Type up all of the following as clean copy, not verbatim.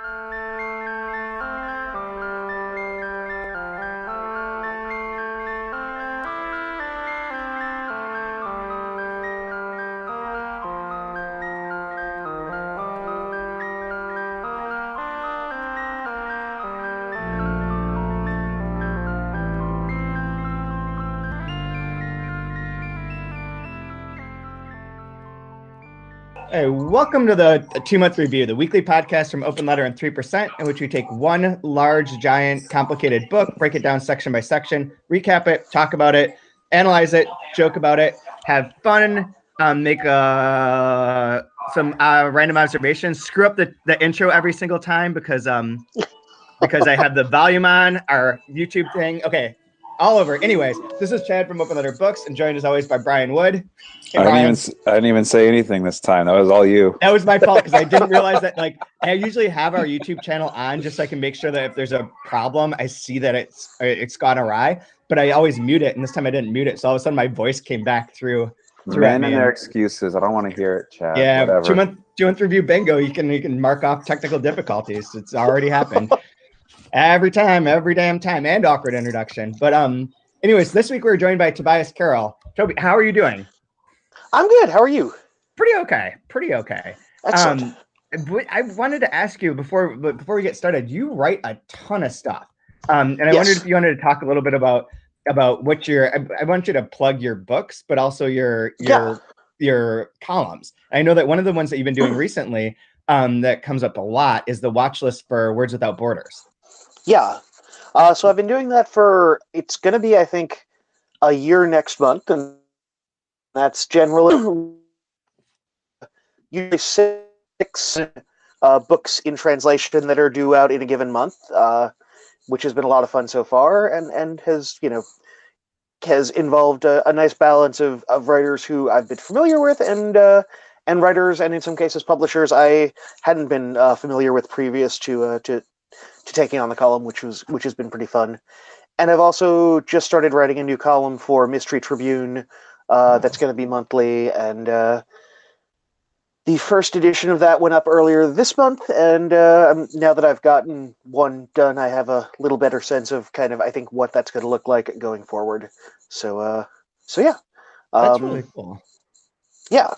Hey, welcome to the 2-month review, the weekly podcast from Open Letter and 3%, in which we take one large, giant, complicated book, break it down section by section, recap it, talk about it, analyze it, joke about it, have fun, make some random observations, screw up the intro every single time because I have the volume on, our YouTube thing. Okay, all over. Anyways, this is Chad from Open Letter Books, and joined as always by Brian Wood. Hey, I didn't even say anything this time. That was all you. That was my fault because I didn't realize that. Like, I usually have our YouTube channel on just so I can make sure that if there's a problem, I see that it's gone awry. But I always mute it, and this time I didn't mute it. So all of a sudden, my voice came back through. Men and their excuses. I don't want to hear it, Chad. Yeah, whatever. 2-month review bingo. You can mark off technical difficulties. It's already happened. Every damn time, and awkward introduction. But anyways, this week we're joined by Tobias Carroll. Toby, how are you doing? I'm good. How are you? Pretty okay. Excellent. I wanted to ask you before we get started. You write a ton of stuff, and I wondered if you wanted to talk a little bit about what I want you to plug your books, but also your columns. I know that one of the ones that you've been doing recently that comes up a lot is the watch list for Words Without Borders. Yeah. So I've been doing that it's going to be, I think, a year next month, and that's generally usually 6 books in translation that are due out in a given month, which has been a lot of fun so far, and has involved a nice balance of writers who I've been familiar with and writers, and in some cases publishers I hadn't been familiar with previous to taking on the column, which has been pretty fun. And I've also just started writing a new column for Mystery Tribune that's going to be monthly, and the first edition of that went up earlier this month, and now that I've gotten one done, I have a little better sense of kind of, I think, what that's going to look like going forward. So yeah. That's really cool. Yeah.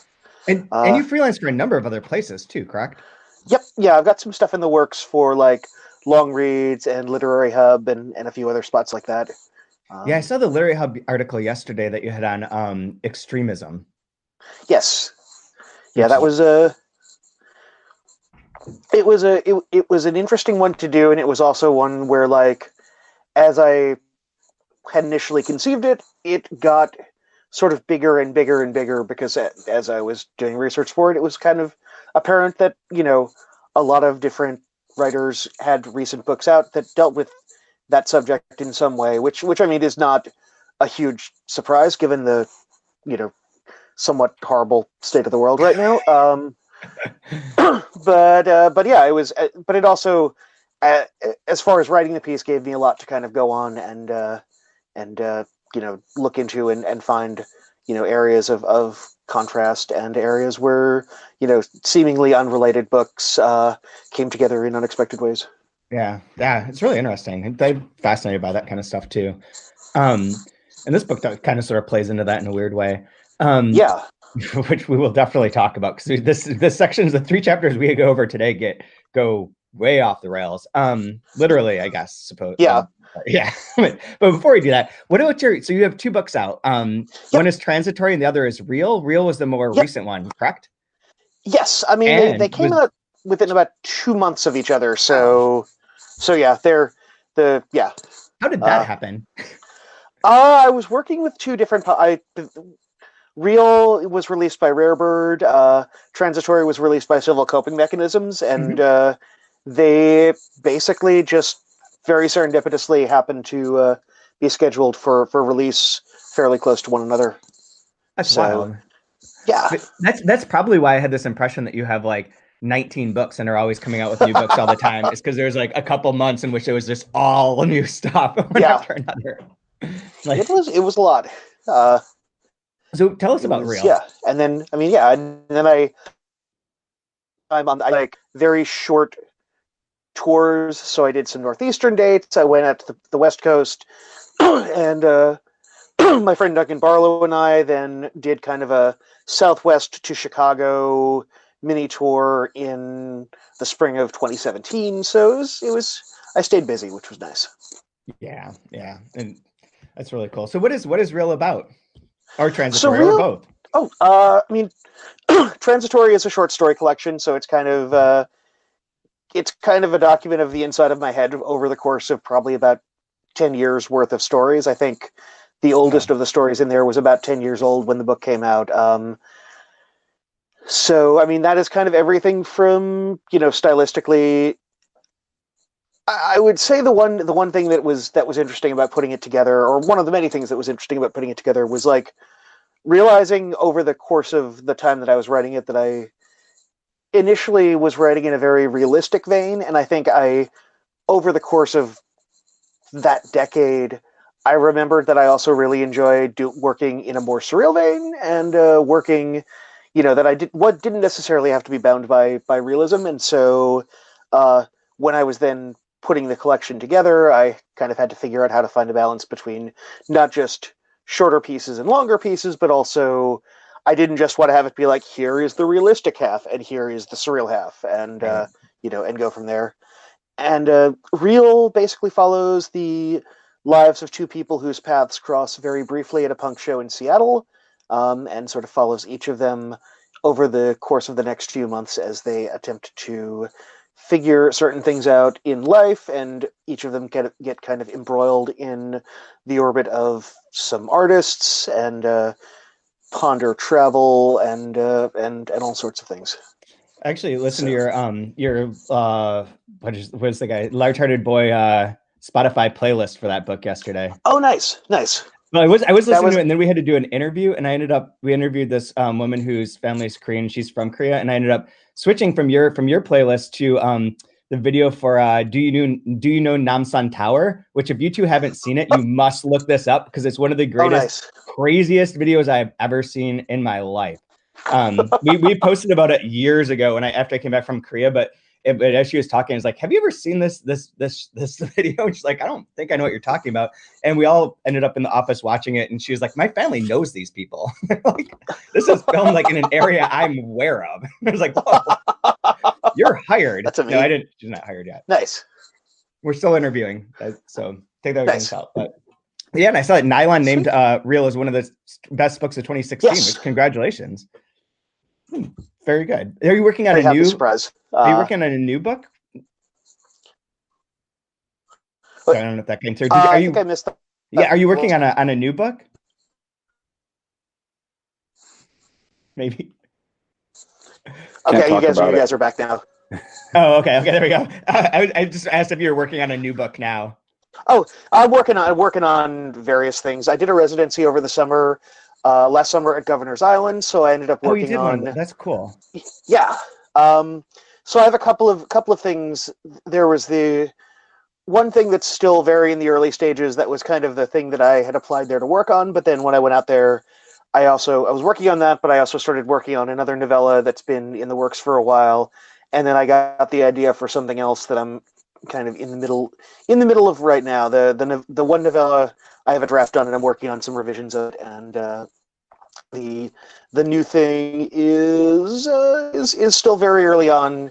And you freelance for a number of other places too, correct? Yep. Yeah, I've got some stuff in the works for like Long Reads and Literary Hub and a few other spots like that. Yeah, I saw the Literary Hub article yesterday that you had on extremism. Yes. Yeah, that was it was an interesting one to do, and it was also one where, like, as I had initially conceived it, it got sort of bigger and bigger and bigger because as I was doing research for it, it was kind of apparent that, a lot of different writers had recent books out that dealt with that subject in some way, which I mean is not a huge surprise given the, somewhat horrible state of the world right now. But yeah, it was. But it also, as far as writing the piece, gave me a lot to kind of go on and look into and find areas of contrast and areas where seemingly unrelated books came together in unexpected ways. Yeah, it's really interesting. I'm fascinated by that kind of stuff too. And this book kind of sort of plays into that in a weird way. Yeah, which we will definitely talk about because this sections, the 3 chapters we go over today go way off the rails. Literally, I guess. Suppose. Yeah. Yeah. But before we do that, so you have 2 books out. One is Transitory and the other is Real. Real was the more recent one, correct? Yes. I mean, they came out within about 2 months of each other. So yeah, yeah. How did that happen? I was working with 2 different. Real was released by Rarebird. Transitory was released by Civil Coping Mechanisms, and they basically just very serendipitously happened to be scheduled for release fairly close to one another. That's wild. Yeah, that's probably why I had this impression that you have like 19 books and are always coming out with new books all the time. It's because there's like a couple months in which it was just all new stuff one after another. Like, it was a lot. So tell us about Real. Yeah, and then I'm on like very short tours. So I did some Northeastern dates. I went out to the West Coast, and my friend Duncan Barlow and I then did kind of a Southwest to Chicago mini tour in the spring of 2017. So I stayed busy, which was nice. Yeah, and that's really cool. So what is Real about? Or Transitory, or both? I mean, Transitory is a short story collection, so it's kind of a document of the inside of my head over the course of probably about 10 years worth of stories. I think the oldest of the stories in there was about 10 years old when the book came out. So, I mean, that is kind of everything from, stylistically. I would say the one thing that was interesting about putting it together, or one of the many things that was interesting about putting it together, was like realizing over the course of the time that I was writing it that I initially was writing in a very realistic vein, and I think over the course of that decade, I remembered that I also really enjoyed working in a more surreal vein, and working, that I didn't necessarily have to be bound by realism. And so when I was then putting the collection together, I kind of had to figure out how to find a balance between not just shorter pieces and longer pieces, but also I didn't just want to have it be like, here is the realistic half and here is the surreal half, and and go from there. And Real basically follows the lives of two people whose paths cross very briefly at a punk show in Seattle, and sort of follows each of them over the course of the next few months as they attempt to figure certain things out in life, and each of them get kind of embroiled in the orbit of some artists, and ponder travel and all sorts of things. I actually listened to your what is the guy, Large-Hearted Boy Spotify playlist for that book yesterday. Oh, nice. Well, I was listening to it, and then we had to do an interview, and we interviewed this woman whose family is Korean. She's from Korea, and I ended up switching from your playlist to the video for Do You Know Namsan Tower, which if you two haven't seen it, you must look this up because it's one of the greatest, craziest videos I've ever seen in my life. We posted about it years ago after I came back from Korea, but as she was talking, I was like, have you ever seen this video? And she's like, I don't think I know what you're talking about. And we all ended up in the office watching it. And she was like, my family knows these people. Like, this is filmed like in an area I'm aware of. I was like, whoa, you're hired. That's amazing. No, she's not hired yet. Nice. We're still interviewing. So take that with out. But yeah, and I saw that Nylon named Real as one of the best books of 2016. Yes. Which, congratulations. Very good. Are you working on a new surprise? Are you working on a new book? Sorry, I don't know if that came through. I think I missed that. Yeah, are you working on a new book? Maybe. Okay, you guys are back now. Oh, okay, there we go. I just asked if you were working on a new book now. Oh, I'm working on various things. I did a residency over the summer. Last summer at Governor's Island, so I ended up working on. That's cool. Yeah. So I have a couple of things. There was the one thing that's still very in the early stages. That was kind of the thing that I had applied there to work on. But then when I went out there, I was working on that, but I also started working on another novella that's been in the works for a while. And then I got the idea for something else that I'm kind of in the middle of right now. The one novella I have a draft done, and I'm working on some revisions of it. And the new thing is still very early on,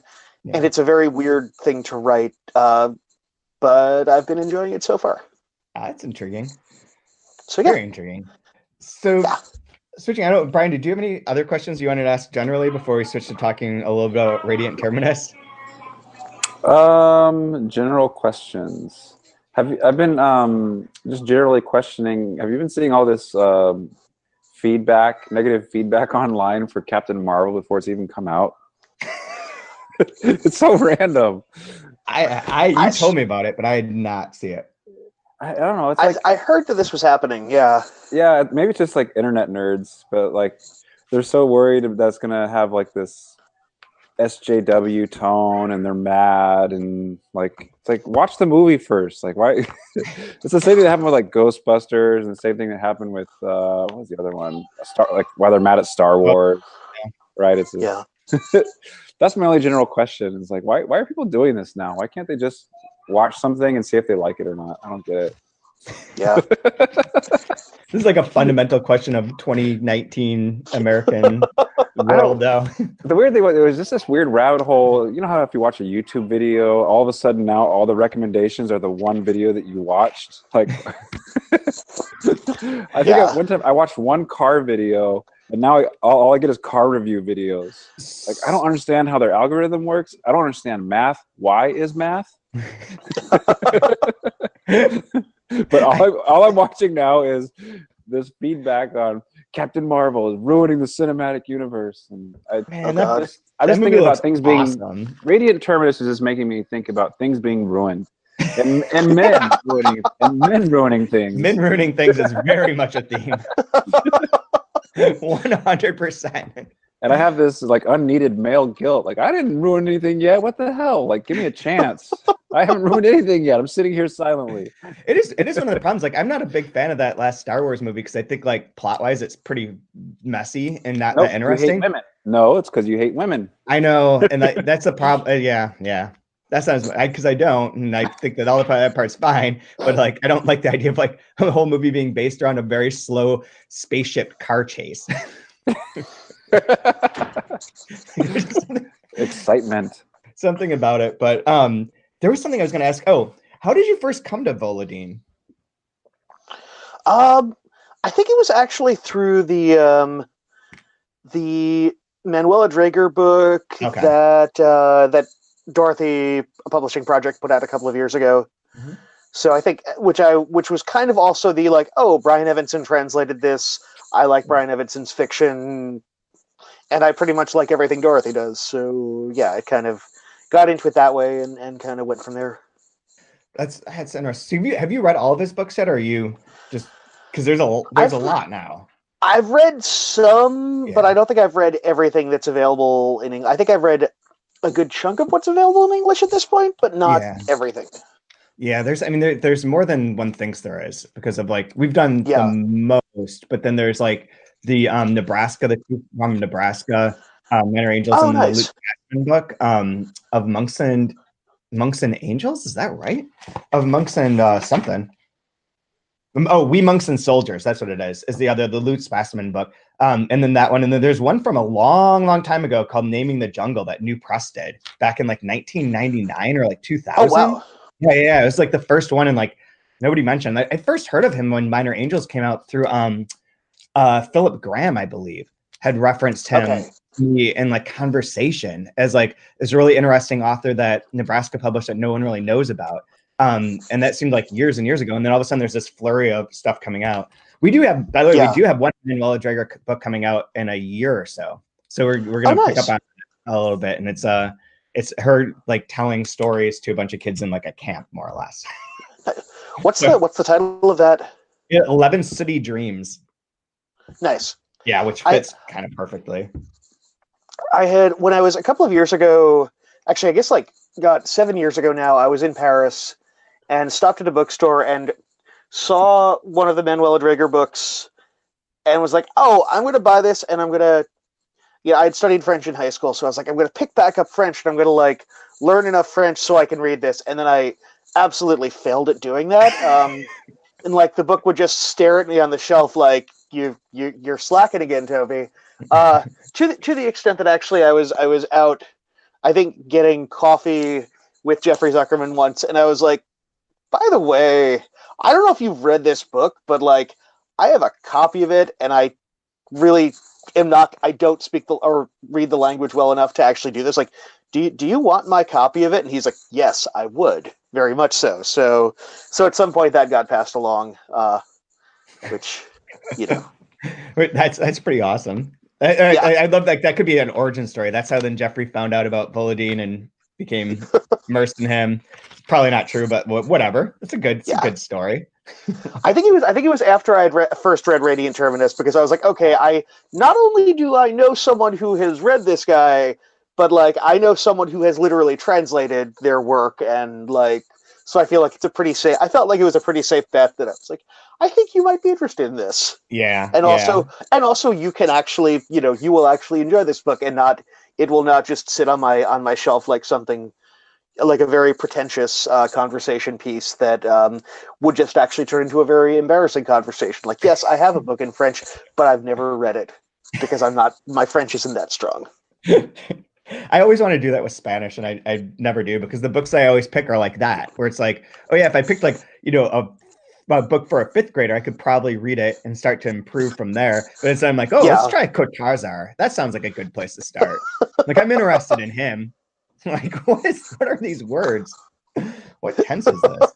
and it's a very weird thing to write. But I've been enjoying it so far. That's intriguing. So yeah. Very intriguing. So switching, I don't know, Brian, did you have any other questions you wanted to ask generally before we switch to talking a little bit about Radiant Terminus? General questions. I've been just generally questioning, have you been seeing all this negative feedback online for Captain Marvel before it's even come out? It's so random. You told me about it, but I did not see it. I don't know. I heard that this was happening. Yeah. Yeah, maybe it's just like internet nerds, but like they're so worried that's gonna have like this SJW tone, and they're mad, and like it's like watch the movie first. Like why? It's the same thing that happened with like Ghostbusters, and the same thing that happened with what was the other one? Why they're mad at Star Wars, right? It's That's my only general question. Is like, why are people doing this now? Why can't they just watch something and see if they like it or not? I don't get it. Yeah. This is like a fundamental question of 2019 American world, though. The weird thing was, it was just this weird rabbit hole. You know how if you watch a YouTube video, all of a sudden now all the recommendations are the one video that you watched? Like, I think one time I watched one car video, and now all I get is car review videos. Like, I don't understand how their algorithm works. I don't understand math. Why is math? But all I'm watching now is this feedback on Captain Marvel is ruining the cinematic universe, and I'm just thinking about things being awesome. Radiant Terminus is just making me think about things being ruined, and men ruining things. Men ruining things is very much a theme. 100%. And I have this like unneeded male guilt. Like, I didn't ruin anything yet. What the hell? Like, give me a chance. I haven't ruined anything yet. I'm sitting here silently. It is one of the problems. Like, I'm not a big fan of that last Star Wars movie because I think, like, plot-wise, it's pretty messy and not that interesting. You hate women. No, it's because you hate women. I know, and that's a problem. Yeah. That sounds because I don't, and I think that all that part's fine. But like, I don't like the idea of like the whole movie being based around a very slow spaceship car chase. Excitement. Something about it, but there was something I was going to ask. Oh, how did you first come to Volodine? I think it was actually through the Manuela Draeger book that Dorothy Publishing Project put out a couple of years ago. Mm-hmm. So I think which was kind of also the like, oh, Brian Evanson translated this. I like Brian Evanson's fiction, and I pretty much like everything Dorothy does. So yeah, I kind of got into it that way and kind of went from there. That's interesting. Have you read all of his books yet, or are you just because there's a lot now? I've read some, but I don't think I've read everything that's available in English. I think I've read a good chunk of what's available in English at this point, but not everything. Yeah, there's more than one thinks there is, because of like we've done the most, but then there's like the Nebraska, the Truth from Nebraska, Men Are Angels, and the Luke Cashman book of Monks and Angels. Is that right? Of Monks and something. Oh, We Monks and Soldiers. That's what it is. Is the Luke Spassman book. And then that one. And then there's one from a long, long time ago called Naming the Jungle that New Press did back in like 1999 or like 2000. Oh, wow. Yeah. It was like the first one. And like nobody mentioned. I first heard of him when Minor Angels came out through Philip Graham, I believe, had referenced him in like conversation as like this really interesting author that Nebraska published that no one really knows about. And that seemed like years and years ago. And then all of a sudden there's this flurry of stuff coming out. We do have, by the way, we do have one Manuela Draeger book coming out in a year or so. So we're going to pick up on it a little bit. And it's her like telling stories to a bunch of kids in like a camp, more or less. What's the title of that? 11 City Dreams. Nice. Yeah, which fits kind of perfectly. I had, when I was a couple of years ago, actually, I guess like 7 years ago now, I was in Paris and stopped at a bookstore and saw one of the Manuela Draeger books and was like, oh, I'm going to buy this and I'm going to, I'd studied French in high school. So I was like, I'm going to pick back up French and I'm going to like learn enough French so I can read this. And then I absolutely failed at doing that. And like the book would just stare at me on the shelf like, you're slacking again, Toby. To the extent that actually I was out, I think, getting coffee with Jeffrey Zuckerman once, and I was like, by the way, I don't know if you've read this book, but like I have a copy of it, and I really I don't speak or read the language well enough to actually do this. Like, do you want my copy of it? And he's like, yes, I would, very much so. So at some point that got passed along, which, That's pretty awesome. I love that. That could be an origin story. That's how then Jeffrey found out about Volodine and became immersed in him. Probably not true, but whatever. It's a good story. I think it was after I had first read Radiant Terminus, because I was like, okay, I not only do I know someone who has read this guy, but like I know someone who has literally translated their work, and like So I feel like it's a pretty safe. I felt like it was a pretty safe bet that I was like, I think you might be interested in this. Yeah. And also you can actually, you will actually enjoy this book and it will not just sit on my shelf like something like a very pretentious conversation piece that would just actually turn into a very embarrassing conversation. Like, yes, I have a book in French, but I've never read it because my French isn't that strong. I always want to do that with Spanish, and I never do, because the books I always pick are like that, where it's like, oh yeah, if I picked like, a book for a fifth grader, I could probably read it and start to improve from there. But instead I'm like, oh, let's try Cortázar. That sounds like a good place to start. Like, I'm interested in him. Like, what are these words? What tense is this?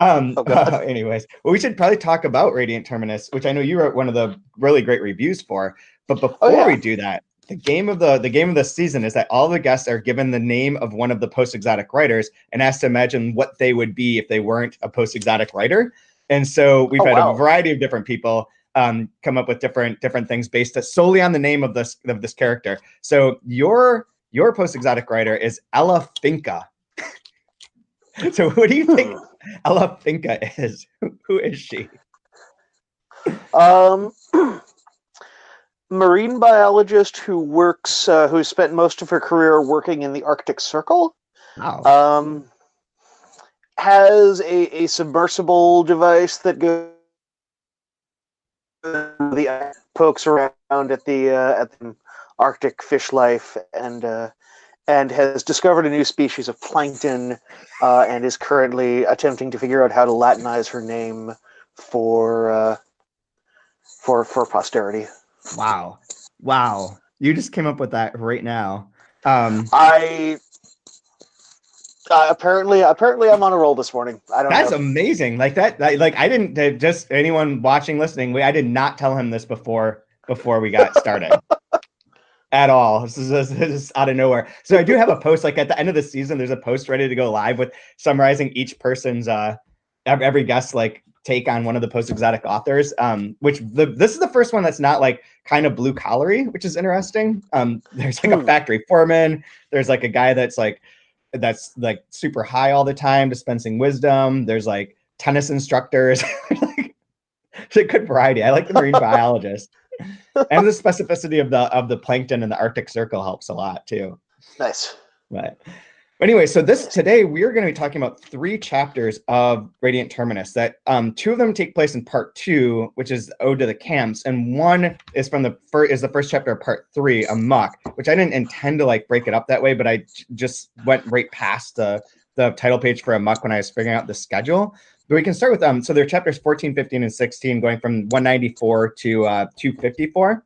Anyways, well, we should probably talk about Radiant Terminus, which I know you wrote one of the really great reviews for. But before we do that, the game of the season is that all the guests are given the name of one of the post-exotic writers and asked to imagine what they would be if they weren't a post-exotic writer. And so we've had a variety of different people come up with different things based solely on the name of this character. So your post-exotic writer is Ella Finca. So what do you think Ella Finca is? Who is she? Marine biologist who spent most of her career working in the Arctic Circle. Wow. Has a submersible device that goes the pokes around at the Arctic fish life and has discovered a new species of plankton and is currently attempting to figure out how to Latinize her name for posterity. Wow. You just came up with that right now. Apparently I'm on a roll this morning. I don't know. That's amazing. Like that, like I didn't, just anyone watching, listening, I did not tell him this before we got started. At all. This is out of nowhere. So I do have a post, like at the end of the season, there's a post ready to go live with summarizing each person's every guest like take on one of the post-exotic authors. This is the first one that's not like kind of blue collary, which is interesting. There's like a factory foreman. There's like a guy that's like super high all the time, dispensing wisdom. There's like tennis instructors. It's a good variety. I like the marine biologist. And the specificity of the plankton in the Arctic Circle helps a lot too. Nice. But anyway, so today we are going to be talking about 3 chapters of Radiant Terminus. That 2 of them take place in part 2, which is Ode to the Camps, and one is the first chapter of part 3, Amok, which I didn't intend to like break it up that way, but I just went right past the title page for Amok when I was figuring out the schedule. But we can start with so there are chapters 14, 15, and 16 going from 194 to 254.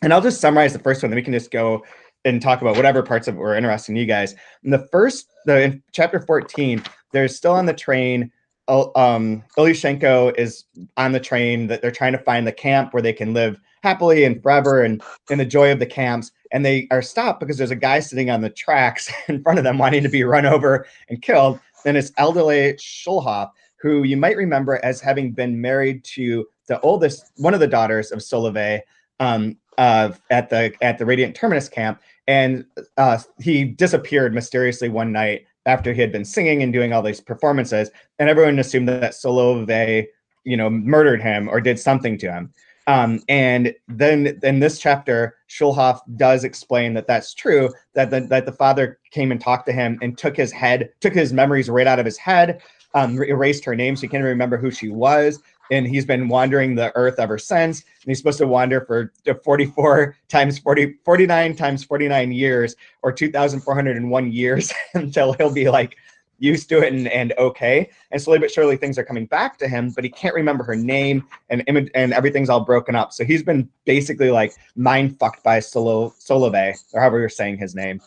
And I'll just summarize the first one, then we can just go and talk about whatever parts of it were interesting to you guys. In chapter 14, they're still on the train. Ilyushenko is on the train that they're trying to find the camp where they can live happily and forever and in the joy of the camps. And they are stopped because there's a guy sitting on the tracks in front of them wanting to be run over and killed. And it's elderly Schulhoff, who you might remember as having been married to one of the daughters of Solovyei at the Radiant Terminus camp. And he disappeared mysteriously one night after he had been singing and doing all these performances. And everyone assumed that Solovyei, murdered him or did something to him. And then in this chapter, Schulhoff does explain that that's true, that the father came and talked to him and took his memories right out of his head, erased her name so he can't even remember who she was. And he's been wandering the earth ever since. And he's supposed to wander for 49 times 49 years, or 2,401 years until he'll be like used to it and okay. And slowly but surely things are coming back to him, but he can't remember her name and everything's all broken up. So he's been basically like mind fucked by Solovyei, or however you're saying his name.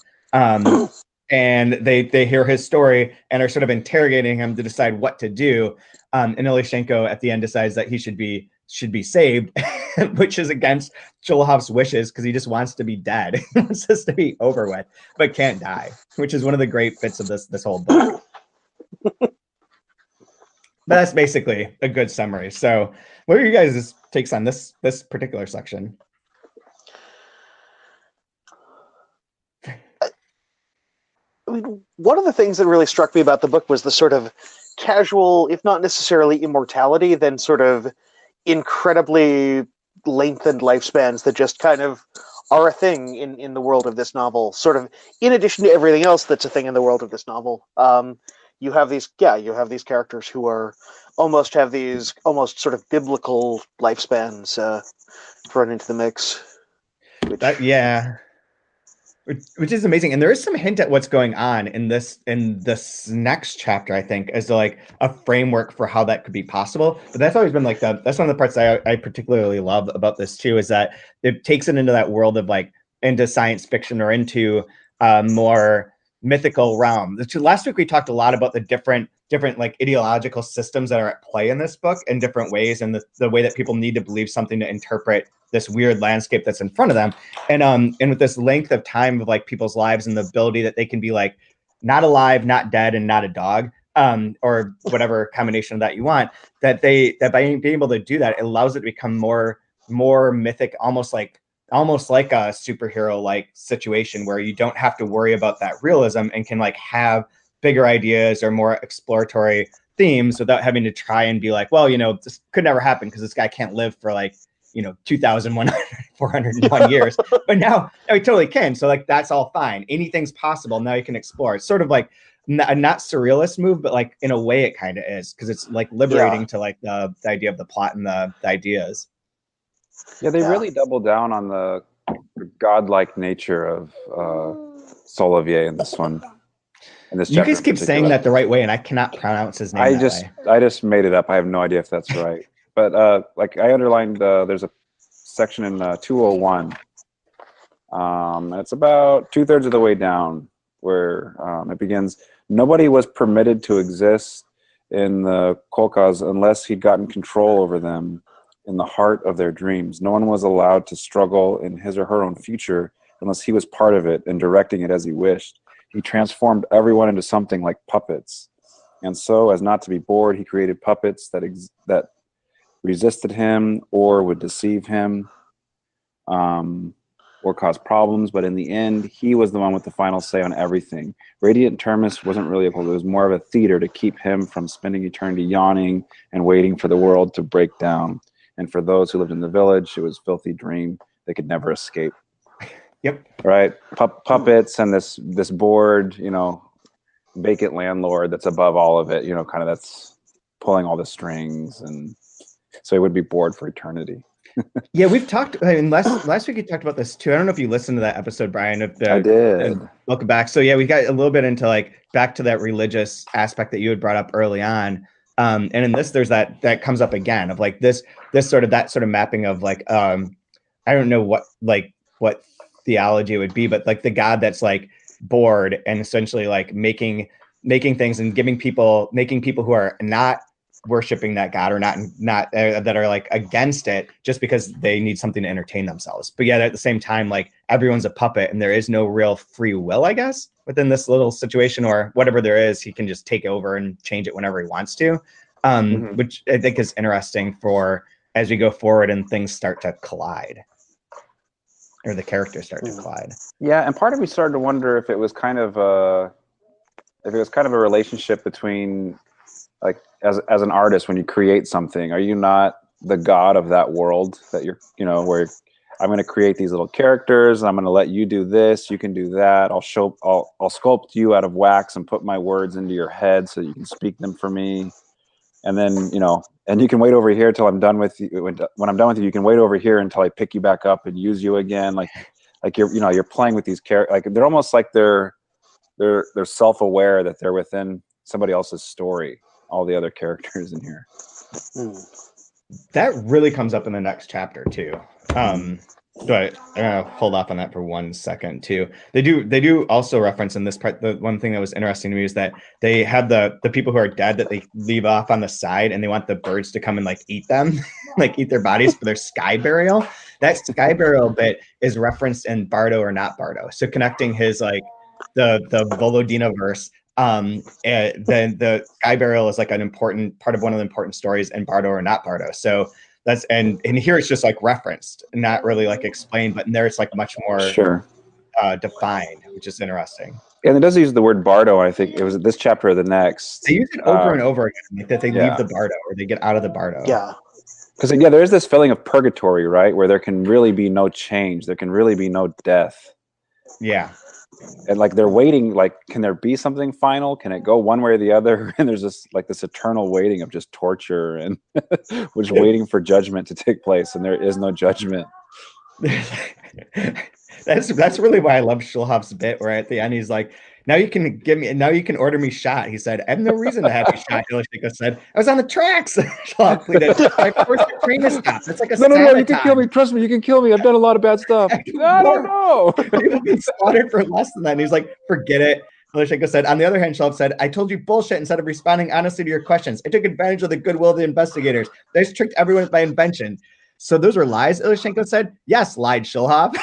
And they hear his story and are sort of interrogating him to decide what to do. And Ilyushenko at the end decides that he should be saved, which is against Schulhoff's wishes because he just wants to be dead. He wants this to be over with, but can't die, which is one of the great bits of this whole book. But that's basically a good summary. So what are you guys' takes on this particular section? I mean, one of the things that really struck me about the book was the sort of casual, if not necessarily immortality, then sort of incredibly lengthened lifespans that just kind of are a thing in the world of this novel. Sort of in addition to everything else that's a thing in the world of this novel. You have these characters who are almost sort of biblical lifespans thrown into the mix. Which is amazing, and there is some hint at what's going on in this next chapter, I think, as like a framework for how that could be possible. But that's always been like that's one of the parts that I particularly love about this too, is that it takes it into that world of like into science fiction or into more mythical realm. Last week we talked a lot about the different like ideological systems that are at play in this book in different ways, and the way that people need to believe something to interpret this weird landscape that's in front of them. And with this length of time of like people's lives and the ability that they can be like not alive, not dead, and not a dog, or whatever combination of that you want, that by being able to do that, it allows it to become more mythic, almost like a superhero like situation where you don't have to worry about that realism and can like have bigger ideas or more exploratory themes without having to try and be like, well, this could never happen because this guy can't live for like 2,401 years. But now he totally can. So like that's all fine. Anything's possible. Now you can explore. It's sort of like a not surrealist move, but like in a way it kind of is, because it's like liberating to like the idea of the plot and the ideas. Yeah, they really double down on the godlike nature of Solovyei in this one. You guys keep saying that the right way, and I cannot pronounce his name. I just made it up. I have no idea if that's right. But like I underlined, there's a section in 201, and it's about 2/3 of the way down where it begins. Nobody was permitted to exist in the Kolkas unless he'd gotten control over them in the heart of their dreams. No one was allowed to struggle in his or her own future unless he was part of it and directing it as he wished. He transformed everyone into something like puppets. And so, as not to be bored, he created puppets that resisted him or would deceive him or cause problems. But in the end, he was the one with the final say on everything. Radiant Terminus wasn't really a cult. It was more of a theater to keep him from spending eternity yawning and waiting for the world to break down. And for those who lived in the village, it was a filthy dream they could never escape. Yep. Right. Puppets and this bored, vacant landlord that's above all of it, kind of that's pulling all the strings, and so he would be bored for eternity. Yeah, we've talked. I mean, last week we talked about this too. I don't know if you listened to that episode, Brian. I did. Welcome back. So yeah, we got a little bit into like back to that religious aspect that you had brought up early on. And in this, there's that comes up again of like this sort of mapping of like I don't know what theology it would be, but like the God that's like bored and essentially like making things and making people who are not worshiping that God or not that are like against it just because they need something to entertain themselves. But yet at the same time, like everyone's a puppet and there is no real free will, I guess, within this little situation, or whatever there is, he can just take over and change it whenever he wants to, which I think is interesting for as we go forward and things start to collide. Or the characters start to collide. Yeah, and part of me started to wonder if it was kind of a relationship between, like, as an artist, when you create something, are you not the god of that world that you're, where I'm going to create these little characters, and I'm going to let you do this, you can do that. I'll sculpt you out of wax and put my words into your head so you can speak them for me. And then, and you can wait over here till I'm done with you. When I'm done with you, you can wait over here until I pick you back up and use you again. Like you're playing with these characters. Like they're almost like they're self-aware that they're within somebody else's story. All the other characters in here. That really comes up in the next chapter too. But hold off on that for 1 second too. They do also reference in this part. The one thing that was interesting to me is that they have the people who are dead that they leave off on the side, and they want the birds to come and like eat them, like eat their bodies for their sky burial. That sky burial bit is referenced in Bardo or Not Bardo. So connecting his like the Volodine verse. Then the sky burial is like an important part of one of the important stories in Bardo or Not Bardo. So that's and here it's just like referenced, not really like explained, but in there it's like much more defined, which is interesting. And it does use the word bardo. I think it was this chapter or the next. They use it over and over again, like that they leave the bardo or they get out of the bardo. Yeah. Because there is this feeling of purgatory, right, where there can really be no change, there can really be no death. Yeah. And like they're waiting, like, can there be something final? Can it go one way or the other? And there's this eternal waiting of just torture and we're just waiting for judgment to take place, and there is no judgment. That's really why I love Schulhoff's bit, where at the end he's like, now you can order me shot. He said, I have no reason to have you shot. Ilyushenko said, I was on the tracks. Schulhoff pleaded, of course the train is stopped. It's like a no, you can kill me. Trust me, you can kill me. I've done a lot of bad stuff. I don't know. People get slaughtered for less than that. And he's like, forget it. Ilyushenko said, on the other hand, Schulhoff said, I told you bullshit instead of responding honestly to your questions. I took advantage of the goodwill of the investigators. They just tricked everyone with my invention. So those were lies, Ilyushenko said. Yes, lied Schulhoff.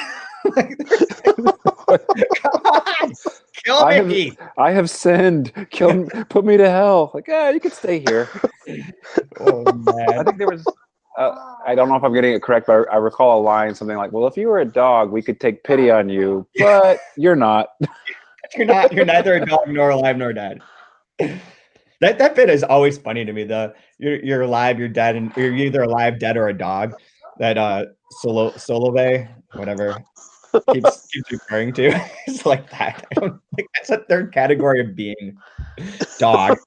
Come on, kill me. I have sinned. Kill me, put me to hell. Like, you can stay here. Oh man. I think there was. I don't know if I'm getting it correct, but I recall a line, something like, "Well, if you were a dog, we could take pity on you, but you're not. You're not. You're neither a dog nor alive nor dead." That bit is always funny to me. You're alive, you're dead, and you're either alive, dead, or a dog. That Solovyei, whatever, keeps referring to. It's like that. I don't think that's a third category of being. Dog.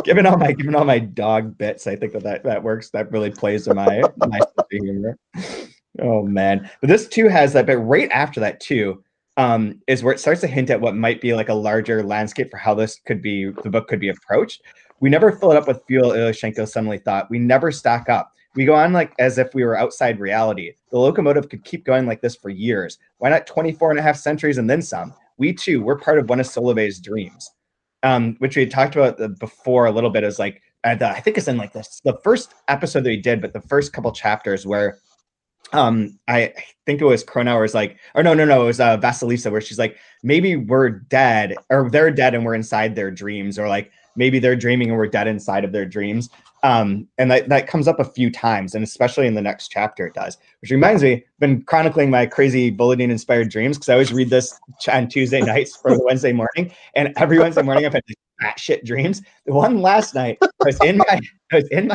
Given all my dog bits, I think that works. That really plays to my sense of humor. Oh man. But this too has that bit right after that too. Is where it starts to hint at what might be like a larger landscape for how the book could be approached. We never fill it up with fuel, Ilyushenko suddenly thought. We never stock up. We go on like as if we were outside reality. The locomotive could keep going like this for years. Why not 24 and a half centuries and then some? We too, we're part of one of Solovyei's dreams. Which we had talked about before a little bit, is like, I think it's in like the first episode that we did, but the first couple chapters where I think it was Cronauer's like, or no, it was Vasilisa, where she's like, maybe we're dead, or they're dead and we're inside their dreams, or like maybe they're dreaming and we're dead inside of their dreams. And that comes up a few times, and especially in the next chapter it does, which reminds me, I've been chronicling my crazy Volodine inspired dreams, because I always read this on Tuesday nights for the Wednesday morning, and every Wednesday morning I've had these batshit dreams. The one last night, I was in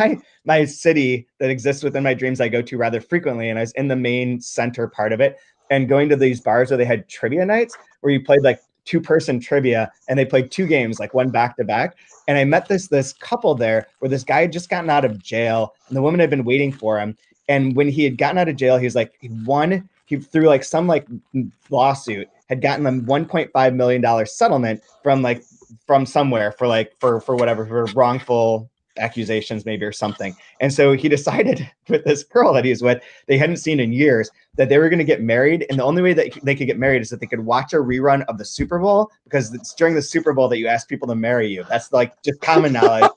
my city that exists within my dreams I go to rather frequently, and I was in the main center part of it, and going to these bars where they had trivia nights where you played like 2-person trivia, and they played 2 games, like one back to back. And I met this couple there where this guy had just gotten out of jail, and the woman had been waiting for him. And when he had gotten out of jail, he was like, he through like some like lawsuit had gotten a $1.5 million settlement from somewhere for whatever, for wrongful accusations maybe or something. And so he decided with this girl that he was with, they hadn't seen in years, that they were going to get married. And the only way that they could get married is that they could watch a rerun of the Super Bowl, because it's during the Super Bowl that you ask people to marry you. That's like just common knowledge.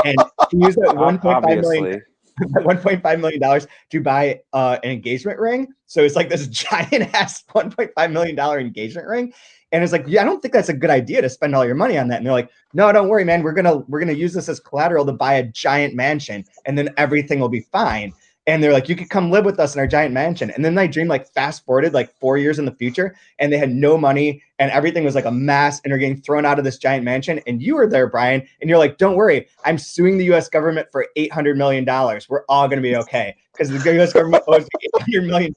And he used that $1.5 million to buy an engagement ring. So it's like this giant ass $1.5 million engagement ring. And it's like, yeah, I don't think that's a good idea to spend all your money on that. And they're like, no, don't worry, man. We're gonna use this as collateral to buy a giant mansion, and then everything will be fine. And they're like, you could come live with us in our giant mansion. And then they dream like fast forwarded like 4 years in the future, and they had no money, and everything was like a mess, and they're getting thrown out of this giant mansion. And you were there, Brian, and you're like, don't worry, I'm suing the US government for $800 million. We're all going to be okay, because the US government owes $800 million.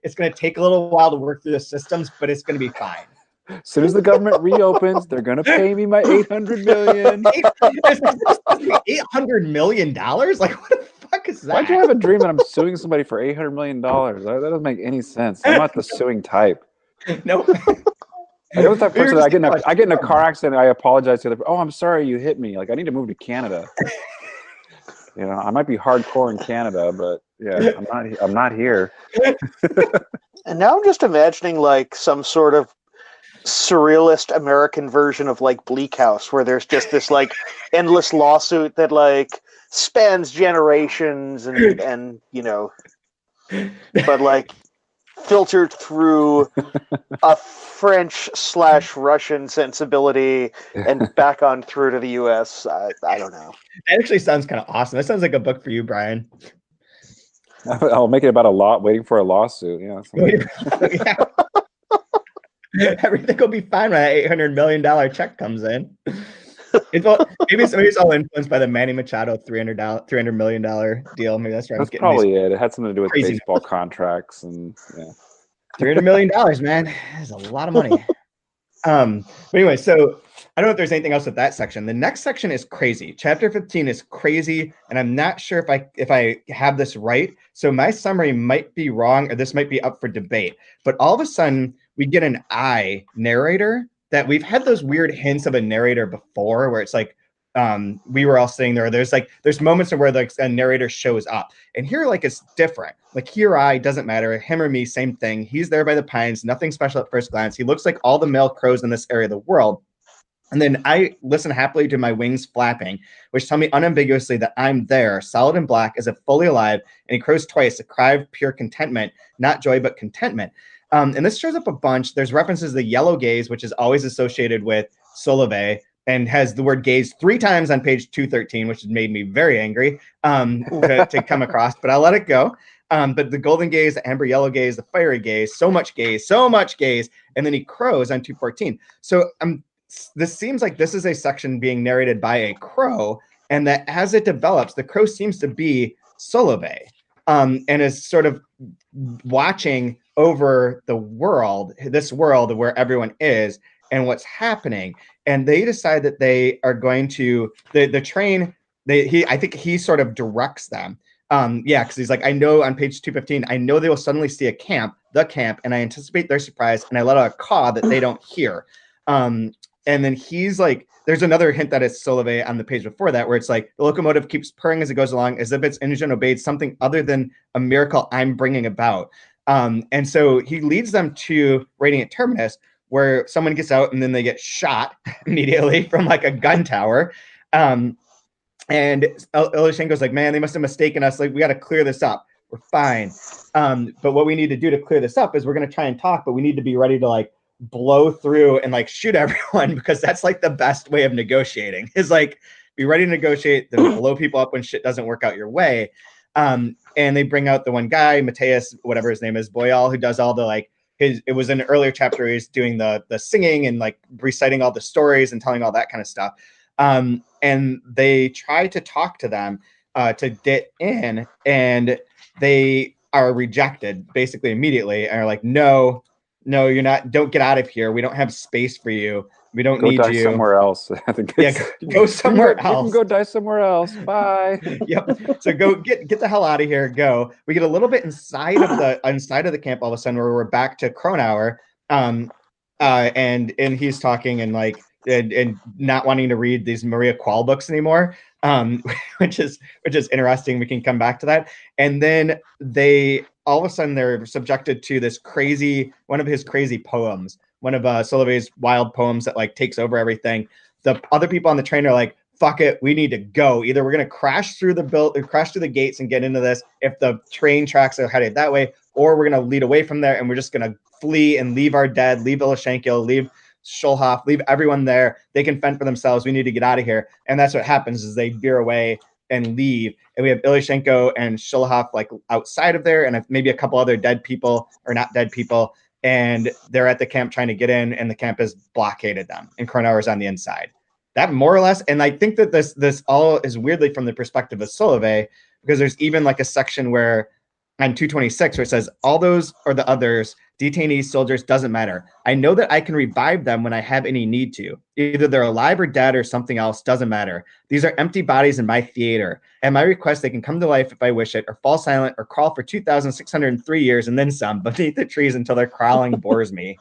It's going to take a little while to work through the systems, but it's going to be fine. As soon as the government reopens, they're going to pay me my $800 million. $800 million? Like, what the fuck is that? Why'd you have a dream that I'm suing somebody for $800 million? That doesn't make any sense. I'm not the suing type. No. I know the type of person that I get in a car accident, I apologize to the person. Oh, I'm sorry you hit me. Like, I need to move to Canada. You know, I might be hardcore in Canada, but yeah, I'm not here. And now I'm just imagining like some sort of surrealist American version of like Bleak House, where there's just this like endless lawsuit that like spans generations and you know, but like filtered through a French/Russian sensibility and back on through to the US. I don't know. That actually sounds kind of awesome. That sounds like a book for you, Brian. I'll make it about waiting for a lawsuit. You know, Yeah. Everything will be fine when that $800 million check comes in. Maybe it's all influenced by the Manny Machado $300 million deal. Maybe that's where that's I'm getting probably it. It had something to do with crazy baseball contracts and yeah. $300 million, man. That's a lot of money. But anyway, so I don't know if there's anything else with that section. The next section is crazy. Chapter 15 is crazy, and I'm not sure if I have this right. So my summary might be wrong, or this might be up for debate. But all of a sudden, we get an I narrator that we've had those weird hints of a narrator before, where it's like we were all sitting there. There's moments where like a narrator shows up, and here like it's different. Like here, I doesn't matter, him or me, same thing. He's there by the pines, nothing special at first glance. He looks like all the male crows in this area of the world. And then I listen happily to my wings flapping, which tell me unambiguously that I'm there, solid and black, as if fully alive. And he crows twice, a cry of pure contentment, not joy, but contentment. And this shows up a bunch. There's references to the yellow gaze, which is always associated with Solovyei, and has the word gaze 3 times on page 213, which has made me very angry to come across, but I'll let it go. But the golden gaze, the amber yellow gaze, the fiery gaze, so much gaze, and then he crows on 214. So this seems like this is a section being narrated by a crow, and that as it develops, the crow seems to be Solovyei, and is sort of watching over the world, this world where everyone is and what's happening. And they decide that they are going to the train. I think he sort of directs them. Because he's like, I know on page 215, I know they will suddenly see the camp, and I anticipate their surprise, and I let out a caw that they don't hear. And then he's like, there's another hint that it's Solovyei on the page before that, where it's like the locomotive keeps purring as it goes along, as if its engine obeyed something other than a miracle I'm bringing about. And so he leads them to Radiant Terminus, where someone gets out and then they get shot immediately from like a gun tower. And Ilyushenko's like, man, they must have mistaken us. Like, we got to clear this up. We're fine. But what we need to do to clear this up is we're going to try and talk, but we need to be ready to like blow through and like shoot everyone, because that's like the best way of negotiating, is like be ready to negotiate, then blow people up when shit doesn't work out your way. And they bring out the one guy, Mateus, whatever his name is, Boyal, who does all the like it was in an earlier chapter, he's doing the singing and like reciting all the stories and telling all that kind of stuff. And they try to talk to them to get in, and they are rejected basically immediately, and are like, no, you're not. Don't get out of here. We don't have space for you. We don't need die you. Somewhere else. I think go somewhere else. You can go die somewhere else. Bye. Yep. So go get the hell out of here. Go. We get a little bit inside of the camp all of a sudden, where we're back to Kronauer, and he's talking and like and not wanting to read these Maria Qual books anymore, which is interesting. We can come back to that. And then all of a sudden they're subjected to one of his crazy poems, one of Solovyei's wild poems that like takes over everything. The other people on the train are like, fuck it, we need to go. Either we're going to crash through the gates and get into this if the train tracks are headed that way, or we're going to lead away from there and we're just going to flee and leave our dead, leave Ilyushenko, leave Schulhoff, leave everyone there. They can fend for themselves. We need to get out of here. And that's what happens, is they veer away and leave. And we have Ilyushenko and Schulhoff like outside of there, and maybe a couple other dead people, or not dead people. And they're at the camp trying to get in, and the camp has blockaded them, and Kronauer's on the inside. That more or less. And I think that this all is weirdly from the perspective of Solovyei, because there's even like a section where on 226 where it says, all those or the others, detainees, soldiers, doesn't matter. I know that I can revive them when I have any need to. Either they're alive or dead or something else, doesn't matter. These are empty bodies in my theater. At my request, they can come to life if I wish it, or fall silent, or crawl for 2,603 years and then some beneath the trees until their crawling bores me.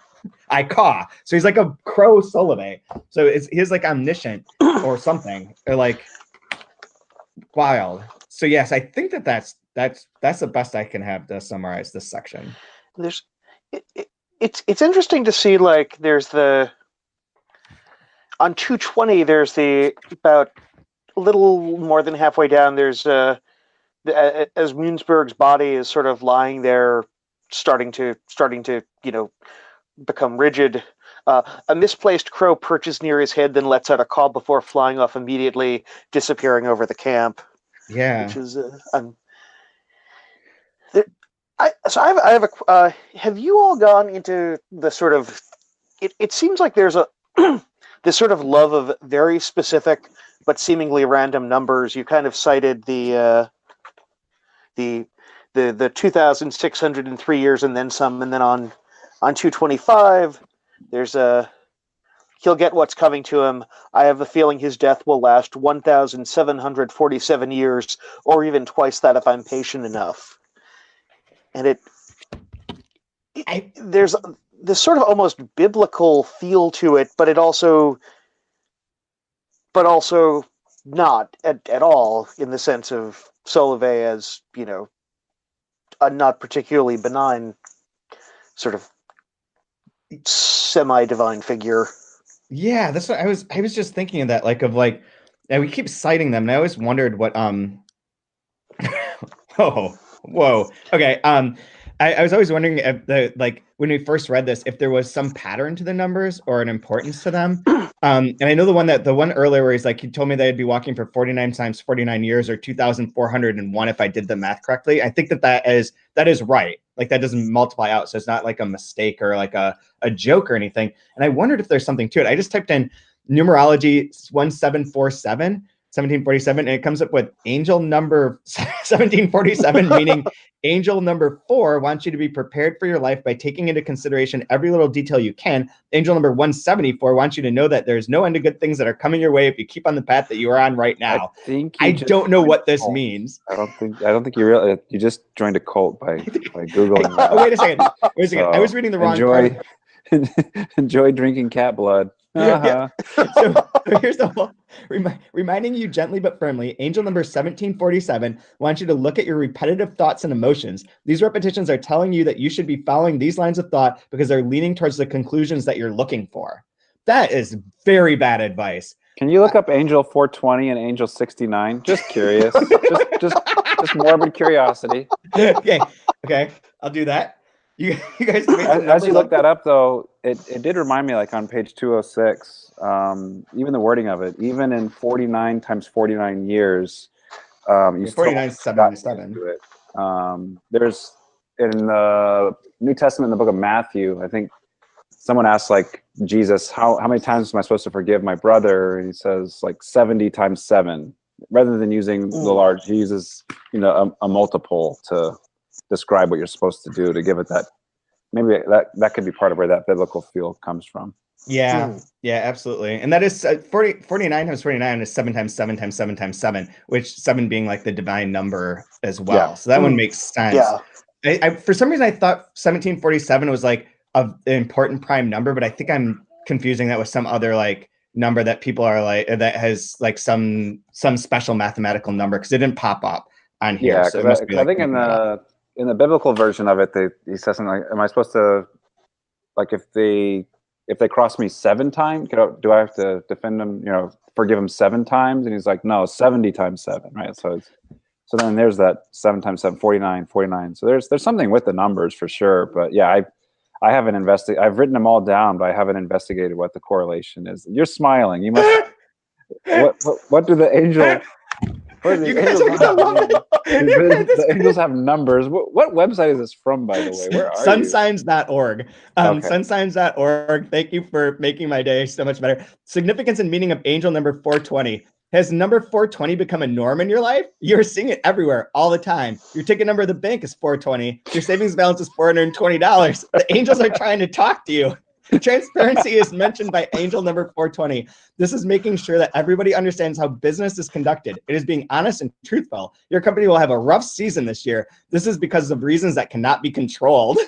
I caw. So he's like a crow Solovyei. So he's like omniscient or something, or like wild. So yes, I think that's the best I can have to summarize this section. It's interesting to see, like, there's on 220 there's about a little more than halfway down, there's as Munzburg's body is sort of lying there, starting to become rigid. A misplaced crow perches near his head, then lets out a call before flying off immediately, disappearing over the camp. Yeah, which is I have a. Have you all gone into the sort of? It seems like there's a this sort of love of very specific but seemingly random numbers. You kind of cited the 2,603 years and then some, and then on 225, there's a. He'll get what's coming to him. I have a feeling his death will last 1,747 years, or even twice that if I'm patient enough. And there's this sort of almost biblical feel to it, but also not at all in the sense of Solovyei as, a not particularly benign sort of semi-divine figure. Yeah, that's what I was just thinking of that, and we keep citing them, and I always wondered what whoa. Okay. I was always wondering if when we first read this, if there was some pattern to the numbers or an importance to them. And I know the one earlier where he's like, he told me that I'd be walking for 49 times 49 years or 2,401 if I did the math correctly. I think that is right. Like that doesn't multiply out. So it's not like a mistake or like a joke or anything. And I wondered if there's something to it. I just typed in numerology 1747, and it comes up with angel number 1747, meaning angel number 4 wants you to be prepared for your life by taking into consideration every little detail you can. Angel number 174 wants you to know that there's no end to good things that are coming your way if you keep on the path that you are on right now. I don't know what this means. I don't think you really. You just joined a cult by Googling. Oh, wait a second. I was reading the wrong part. Enjoy drinking cat blood. Yeah. So here's the whole reminding you gently but firmly. Angel number 1747 wants you to look at your repetitive thoughts and emotions. These repetitions are telling you that you should be following these lines of thought because they're leaning towards the conclusions that you're looking for. That is very bad advice. Can you look up Angel 420 and Angel 69? Just curious. just morbid curiosity. Okay, I'll do that. You guys, as you look that up, though, it did remind me, like on page 206, even the wording of it, even in 49 times 49 years, you 49:77. There's in the New Testament, in the book of Matthew, I think someone asked like Jesus, how many times am I supposed to forgive my brother? And he says like 70 times 7. Rather than using the large, he uses a multiple to describe what you're supposed to do, to give it that. Maybe that could be part of where that biblical feel comes from. Yeah, absolutely. And that is 49 times 49 is 7 times 7 times 7 times 7, which 7 being like the divine number as well. Yeah. So that one makes sense. Yeah. I for some reason I thought 1747 was like an important prime number, but I think I'm confusing that with some other like number that people are like that has like some special mathematical number, because it didn't pop up on here. Yeah, so it must be like, I think in the biblical version of it, he says something like, am I supposed to, like, if they cross me 7 times, do I have to defend them, forgive them 7 times? And he's like, no, 70 times 7, right? So then there's that 7 times 7, 49. So there's something with the numbers for sure. But yeah, I haven't investigated. I've written them all down, but I haven't investigated what the correlation is. You're smiling. You must. What do the angels? The angels have numbers. What website is this from, by the way? Where are Sunsigns.org. Okay. Sunsigns.org. Thank you for making my day so much better. Significance and meaning of angel number 420. Has number 420 become a norm in your life? You're seeing it everywhere all the time. Your ticket number of the bank is 420. Your savings balance is $420. The angels are trying to talk to you. Transparency is mentioned by angel number 420. This is making sure that everybody understands how business is conducted. It is being honest and truthful. Your company will have a rough season this year. This is because of reasons that cannot be controlled.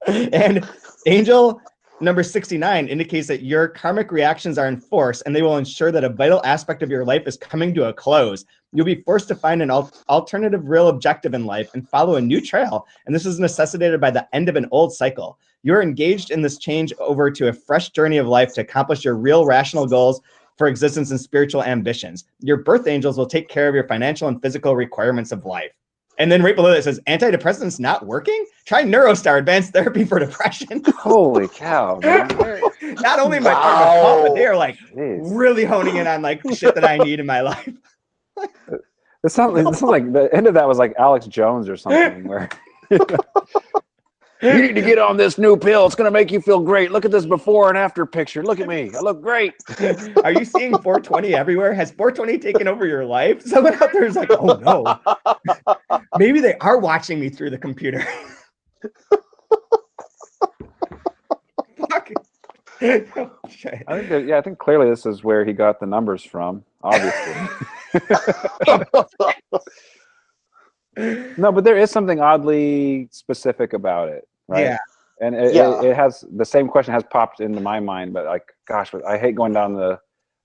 And angel number 69 indicates that your karmic reactions are in force, and they will ensure that a vital aspect of your life is coming to a close. You'll be forced to find an alternative real objective in life and follow a new trail. And this is necessitated by the end of an old cycle. You're engaged in this change over to a fresh journey of life to accomplish your real rational goals for existence and spiritual ambitions. Your birth angels will take care of your financial and physical requirements of life. And then right below that it says, antidepressants not working? Try NeuroStar Advanced Therapy for Depression. Holy cow, man. Not only am I part of a cult, but they're like really honing in on like shit that I need in my life. It sounds like the end of that was like Alex Jones or something, where You need to get on this new pill. It's going to make you feel great. Look at this before and after picture. Look at me. I look great. Are you seeing 420 everywhere? Has 420 taken over your life? Someone out there is like, oh no. Maybe they are watching me through the computer. Fuck. I think clearly this is where he got the numbers from, obviously. No, but there is something oddly specific about it, right? Yeah. And it has the same question has popped into my mind, but like, gosh, I hate going down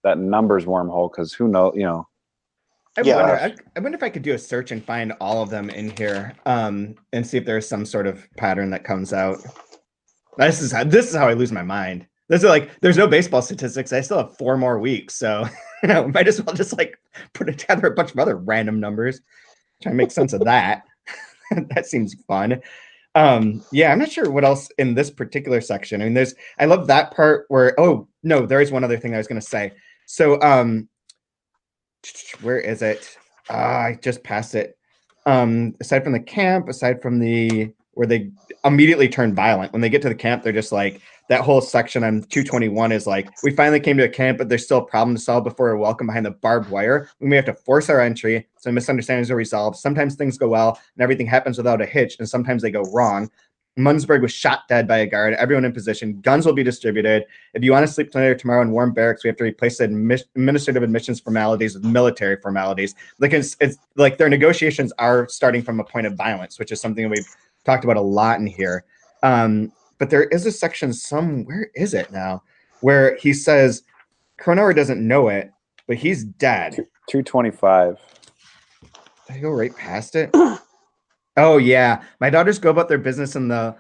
that numbers wormhole because who knows, I wonder if I could do a search and find all of them in here, and see if there's some sort of pattern that comes out. This is how I lose my mind. This is like, there's no baseball statistics. I still have 4 more weeks, so might as well just like put together a bunch of other random numbers, try and make sense of that. That seems fun. Yeah, I'm not sure what else in this particular section. I mean, I love that part where, oh no, there is one other thing I was going to say. So, where is it? I just passed it. Aside from the camp, aside from where they immediately turn violent. When they get to the camp, they're just like, that whole section on 221 is like, we finally came to a camp, but there's still a problem to solve before we're welcome behind the barbed wire. We may have to force our entry, so misunderstandings are resolved. Sometimes things go well, and everything happens without a hitch, and sometimes they go wrong. Munzburg was shot dead by a guard. Everyone in position. Guns will be distributed. If you want to sleep tonight or tomorrow in warm barracks, we have to replace the administrative admissions formalities with military formalities. Like it's like their negotiations are starting from a point of violence, which is something we've talked about a lot in here. But there is a section where is it now, where he says Kronauer doesn't know it, but he's dead. 225. Did I go right past it? Oh yeah, my daughters go about their business in the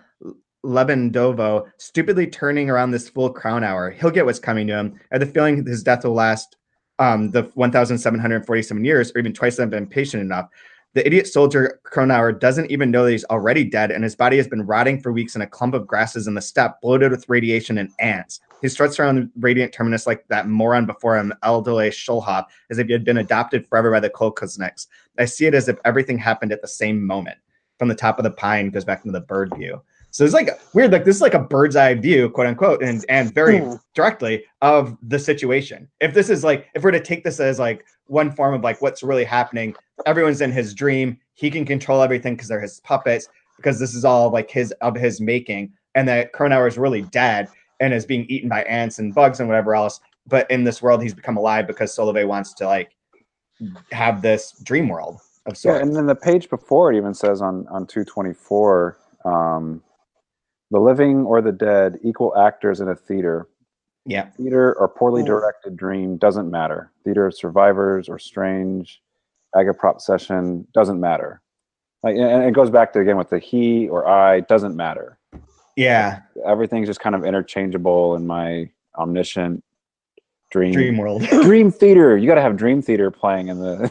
Lebendovo, stupidly turning around this fool Kronauer. He'll get what's coming to him. I have the feeling his death will last the 1,747 years, or even twice I've been patient enough. The idiot soldier Kronauer doesn't even know that he's already dead, and his body has been rotting for weeks in a clump of grasses in the steppe, bloated with radiation and ants. He struts around the Radiant Terminus like that moron before him, Eldole Schulhoff, as if he had been adopted forever by the Kolkosniks. I see it as if everything happened at the same moment. From the top of the pine goes back into the bird view. So it's like weird, like this is like a bird's eye view, quote unquote, and very directly of the situation. If this is like, if we're to take this as like one form of like what's really happening, everyone's in his dream. He can control everything because they're his puppets, because this is all like his making, and that Kronauer is really dead and is being eaten by ants and bugs and whatever else. But in this world, he's become alive because Solovyei wants to like have this dream world of sorts. Yeah, and then the page before it even says on 224, the living or the dead, equal actors in a theater. Yeah. Theater or poorly directed dream doesn't matter. Theater of survivors or strange agaprop session doesn't matter. Like, and it goes back to again with the he or I doesn't matter. Yeah. Everything's just kind of interchangeable in my omniscient dream world. Dream theater. You got to have dream theater playing in the.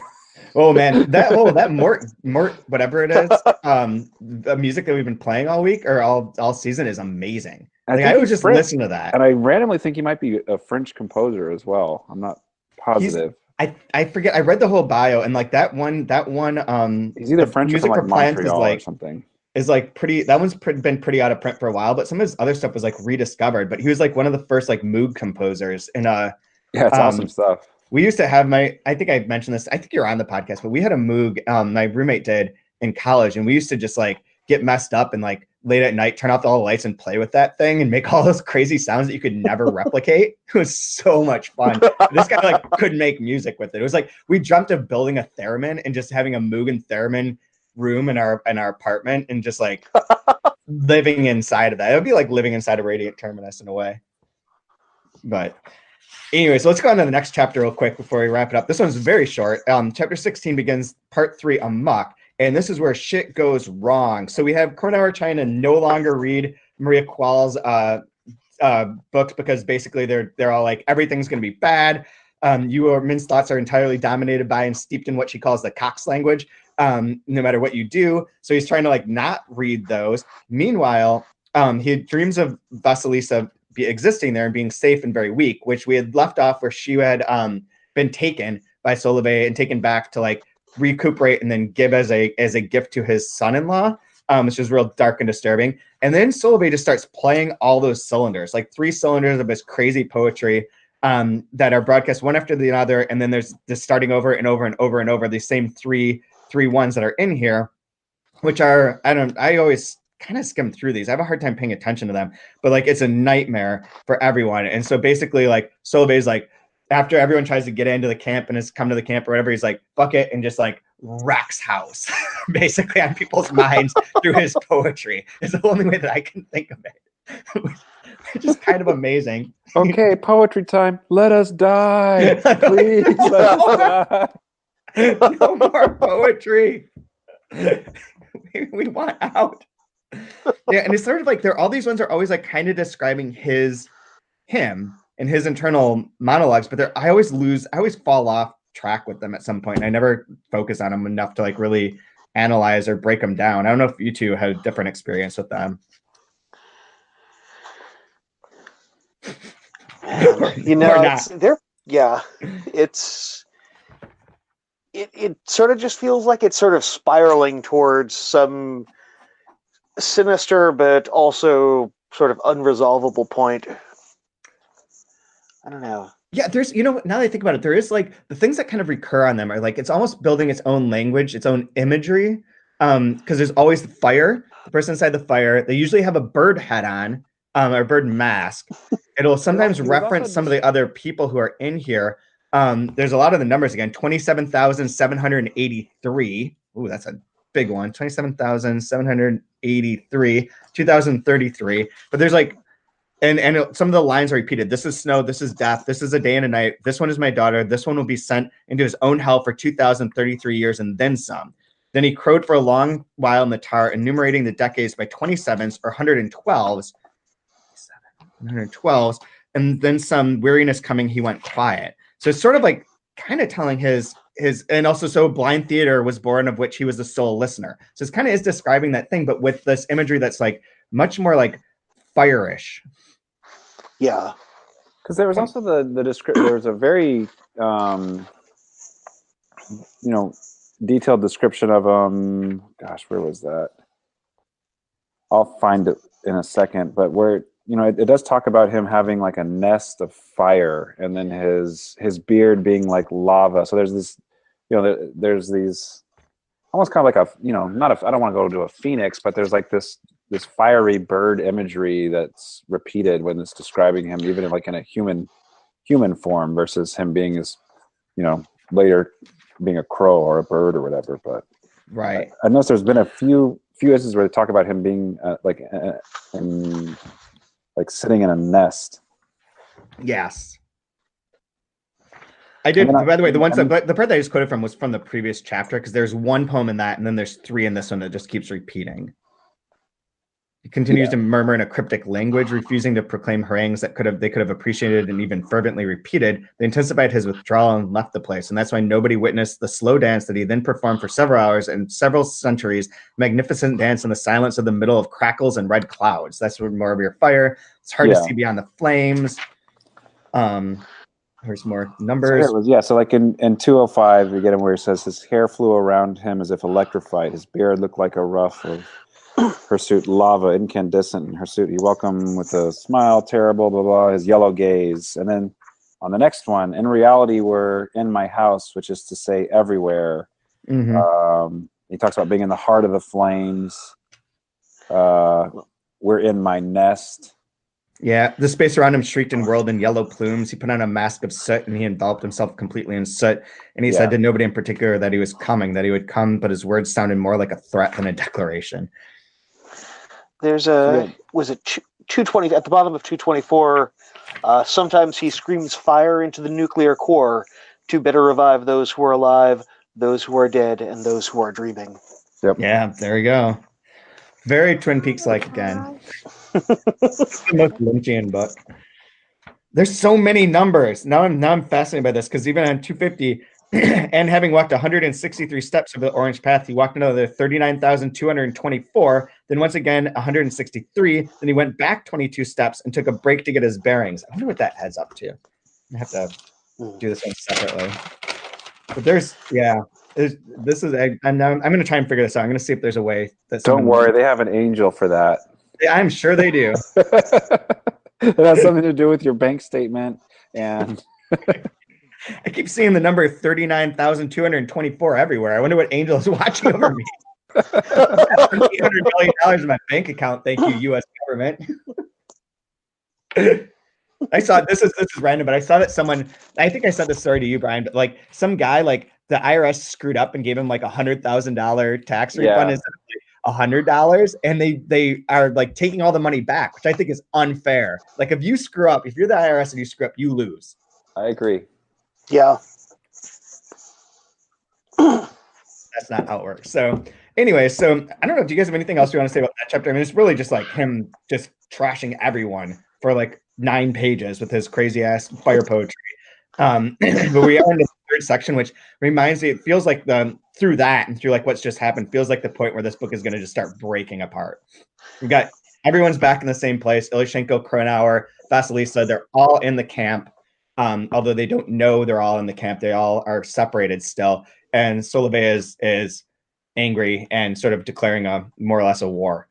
Oh man, that Mort whatever it is, the music that we've been playing all week or all season is amazing. I would just listen to that. And I randomly think he might be a French composer as well. I'm not positive. I forget. I read the whole bio, and like that one he's either French music or for like plants Montreal is like or something. Is like pretty. That one's been pretty out of print for a while, but some of his other stuff was like rediscovered. But he was like one of the first like Moog composers in yeah, it's awesome stuff. We used to have I think I mentioned this, I think you're on the podcast, but we had a Moog, my roommate did in college, and we used to just like get messed up and like late at night, turn off all the lights and play with that thing and make all those crazy sounds that you could never replicate. It was so much fun. This guy like could make music with it. It was like, we dreamt of building a theremin and just having a Moog and theremin room in our apartment and just like living inside of that. It would be like living inside a Radiant Terminus in a way. But anyway, so let's go on to the next chapter real quick before we wrap it up. This one's very short. Chapter 16 begins part 3, Amok, and this is where shit goes wrong. So we have Kronauer trying to no longer read Maria Qual's books because basically they're all like, everything's going to be bad. Min's thoughts are entirely dominated by and steeped in what she calls the Cox language, no matter what you do. So he's trying to like not read those. Meanwhile, he dreams of Vasilisa existing there and being safe and very weak, which we had left off where she had been taken by Solovyei and taken back to like recuperate and then give as a gift to his son-in-law. which is real dark and disturbing. And then Solovyei just starts playing all those cylinders, like 3 cylinders of his crazy poetry that are broadcast one after the other. And then there's this starting over and over and over and over, these same three ones that are in here, which are, I always kind of skim through these. I have a hard time paying attention to them, but like it's a nightmare for everyone. And so basically like Solovyei's like, after everyone tries to get into the camp and has come to the camp or whatever, he's like, fuck it, and just like wrecks house basically on people's minds through his poetry. It's the only way that I can think of it. Which is kind of amazing. Okay, poetry time. Let us die. Please let us die. No more poetry. We want out. Yeah, and it's sort of like all these ones are always like kind of describing him and his internal monologues, but I always fall off track with them at some point, and I never focus on them enough to like really analyze or break them down. I don't know if you two had a different experience with them. You know, it sort of just feels like it's sort of spiraling towards some sinister but also sort of unresolvable point. I don't know. Yeah, there's, now that I think about it, there is like the things that kind of recur on them are like, it's almost building its own language, its own imagery. Because there's always the fire, the person inside the fire. They usually have a bird head on, or bird mask. It'll sometimes reference some of the other people who are in here. There's a lot of the numbers again, 27,783. Ooh, that's a big one. 27,783, 2033. But there's like, and some of the lines are repeated. This is snow. This is death. This is a day and a night. This one is my daughter. This one will be sent into his own hell for 2,033 years and then some. Then he crowed for a long while in the tar, enumerating the decades by 27s or 112s. 112s, and then some weariness coming, he went quiet. So it's sort of like kind of telling his, and also so blind theater was born, of which he was the sole listener. So it's kind of is describing that thing, but with this imagery that's like much more like fire-ish. Yeah. Because there was also the description. There was a very, detailed description of gosh, where was that? I'll find it in a second, but where it does talk about him having like a nest of fire, and then his beard being like lava. So there's this, there's these almost kind of like a, I don't want to go to a phoenix, but there's like this fiery bird imagery that's repeated when it's describing him, even in like in a human form versus him being his, later being a crow or a bird or whatever. But right, I noticed there's been a few instances where they talk about him being like sitting in a nest. Yes, I did. By the way, the part that I just quoted from was from the previous chapter, because there's one poem in that, and then there's 3 in this one that just keeps repeating. He continues to murmur in a cryptic language, refusing to proclaim harangues that they could have appreciated and even fervently repeated. They intensified his withdrawal and left the place, and that's why nobody witnessed the slow dance that he then performed for several hours and several centuries. Magnificent dance in the silence of the middle of crackles and red clouds. That's more of your fire. It's hard to see beyond the flames. Here's more numbers. So like in 205, we get him where he says his hair flew around him as if electrified. His beard looked like a ruff of hirsute lava, incandescent in hirsute. He welcomed with a smile, terrible, blah, blah, his yellow gaze. And then on the next one, in reality, we're in my house, which is to say everywhere. Mm-hmm. He talks about being in the heart of the flames. We're in my nest. Yeah, the space around him shrieked and whirled in yellow plumes. He put on a mask of soot, and he enveloped himself completely in soot. And he said to nobody in particular that he was coming, that he would come, but his words sounded more like a threat than a declaration. There's was it 220 at the bottom of 224? Sometimes he screams fire into the nuclear core to better revive those who are alive, those who are dead, and those who are dreaming. Yep. Yeah, there we go. Very Twin Peaks-like again. It's the most Lynchian book. There's so many numbers. Now I'm fascinated by this, because even on 250, and having walked 163 steps over the orange path, he walked another 39,224. Then once again 163. Then he went back 22 steps and took a break to get his bearings. I wonder what that adds up to. I have to do this one separately. But there's This is I'm going to try and figure this out. I'm going to see if there's a way that. Don't worry, they have an angel for that. I'm sure they do. It has something to do with your bank statement, and I keep seeing the number 39,224 everywhere. I wonder what angel is watching over me. $800 million in my bank account. Thank you, U.S. government. I saw this is random, but I saw that someone. I think I said this story to you, Brian. But like some guy, like the IRS screwed up and gave him like $100,000 tax refund instead of $100, and they are like taking all the money back, which I think is unfair. Like if you screw up, if you're the IRS and you screw up, you lose. I agree. Yeah. That's not how it works. So anyway, so I don't know. Do you guys have anything else you want to say about that chapter? I mean, it's really just like him just trashing everyone for like 9 pages with his crazy ass fire poetry. But we are in the third section, which reminds me, it feels like through that and through like what's just happened, feels like the point where this book is going to just start breaking apart. We've got everyone's back in the same place. Ilyushenko, Kronauer, Vasilisa, they're all in the camp. Although they don't know they're all in the camp, they all are separated still. And Solovyei is angry and sort of declaring more or less a war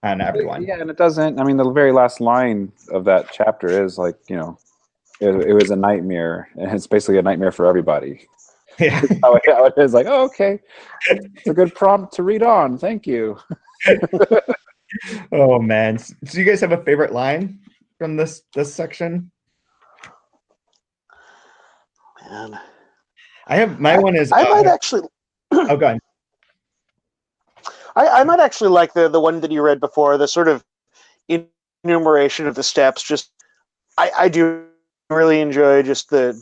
on everyone. Yeah, and it doesn't. I mean, the very last line of that chapter is like, it was a nightmare, and it's basically a nightmare for everybody. Yeah, how it is. Like, oh, okay, it's a good prompt to read on. Thank you. Oh man, so you guys have a favorite line from this section? Man, I have my one is. I might actually. Oh, go ahead. I might actually like the one that you read before, the sort of enumeration of the steps. Just I do really enjoy just the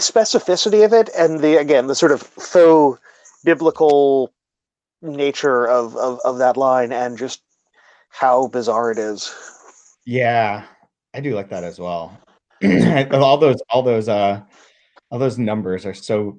specificity of it, and the sort of faux biblical nature of that line, and just how bizarre it is. Yeah, I do like that as well. all those numbers are so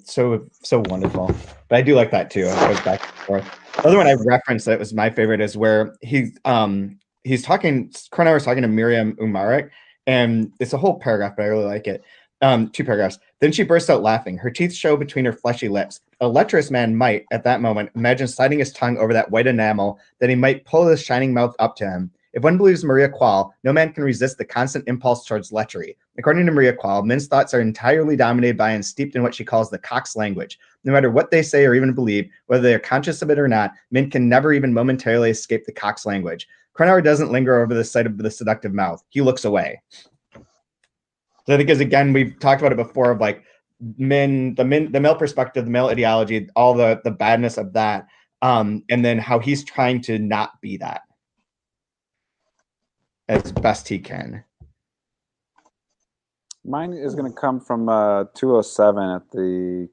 wonderful. But I do like that too. It goes back and forth. The other one I referenced that was my favorite is where he's talking. Kronauer's talking to Miriam Umarik, and it's a whole paragraph, but I really like it. 2 paragraphs. Then she bursts out laughing. Her teeth show between her fleshy lips. A lecherous man might, at that moment, imagine sliding his tongue over that white enamel, that he might pull his shining mouth up to him. If one believes Maria Qual, no man can resist the constant impulse towards lechery. According to Maria Qual, men's thoughts are entirely dominated by and steeped in what she calls the cock's language. No matter what they say or even believe, whether they are conscious of it or not, men can never even momentarily escape the cock's language. Kronauer doesn't linger over the sight of the seductive mouth. He looks away. So I think, as again, we've talked about it before, of like the male perspective, the male ideology, all the badness of that, and then how he's trying to not be that as best he can. Mine is going to come from 207 at the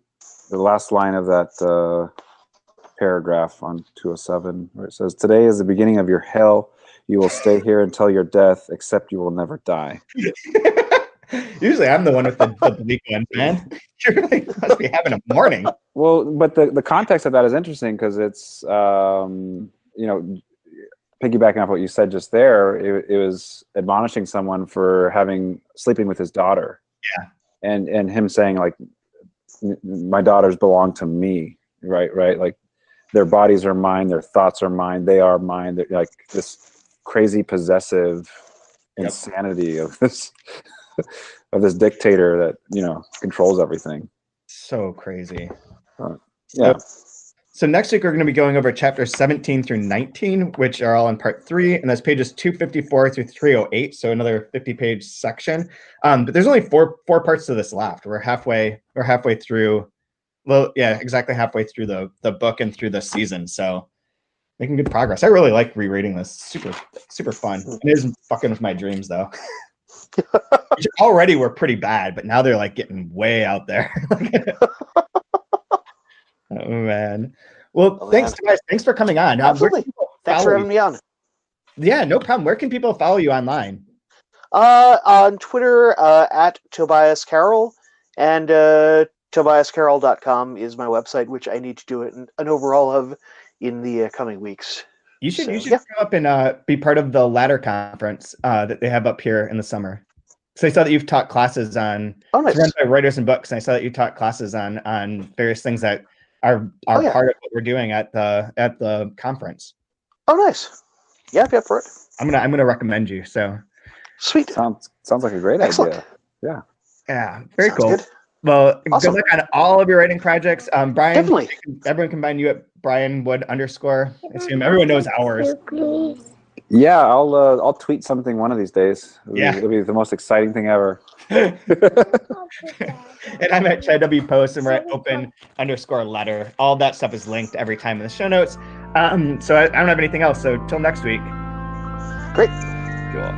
last line of that paragraph on 207, where it says, "Today is the beginning of your hell. You will stay here until your death, except you will never die." Usually I'm the one with the bleak one, man. You really must be having a morning. Well, but the context of that is interesting, because it's, piggybacking off what you said just there, it was admonishing someone for sleeping with his daughter. Yeah. And him saying, like, my daughters belong to me, right? Like, their bodies are mine, their thoughts are mine, they are mine. They're like this crazy possessive insanity of this dictator that, controls everything. So crazy. Yeah. So next week, we're going to be going over chapters 17 through 19, which are all in part 3, and that's pages 254 through 308, so another 50-page section. But there's only four parts to this left. We're halfway through. Well, yeah, exactly halfway through the book and through the season. So making good progress. I really like rereading this. Super fun. It is fucking with my dreams, though. Which already were pretty bad, but now they're like getting way out there. Oh man. Well, thanks guys. Thanks for coming on. Absolutely. Thanks for having me on. Yeah, no problem. Where can people follow you online? On Twitter at Tobias Carroll, and tobiascarroll.com is my website, which I need to do an overhaul of in the coming weeks. You should come up and be part of the ladder conference that they have up here in the summer. So I saw that you've taught classes on. Oh, nice. It's run by Writers and Books, and I saw that you taught classes on various things that are part of what we're doing at the conference. Oh, nice. Yeah, I'd be up for it. I'm gonna recommend you. So sweet. Sounds like a great idea. Yeah. Yeah, very Sounds cool. good. Well, Awesome. good luck on all of your writing projects. Brian, Definitely. everyone can find you at Brian Wood _ I assume everyone knows ours. Yeah, I'll tweet something one of these days. It'll be the most exciting thing ever. And I'm at Chad W Post, and we're at open_letter. All that stuff is linked every time in the show notes. So I don't have anything else. So till next week. Great. Cool.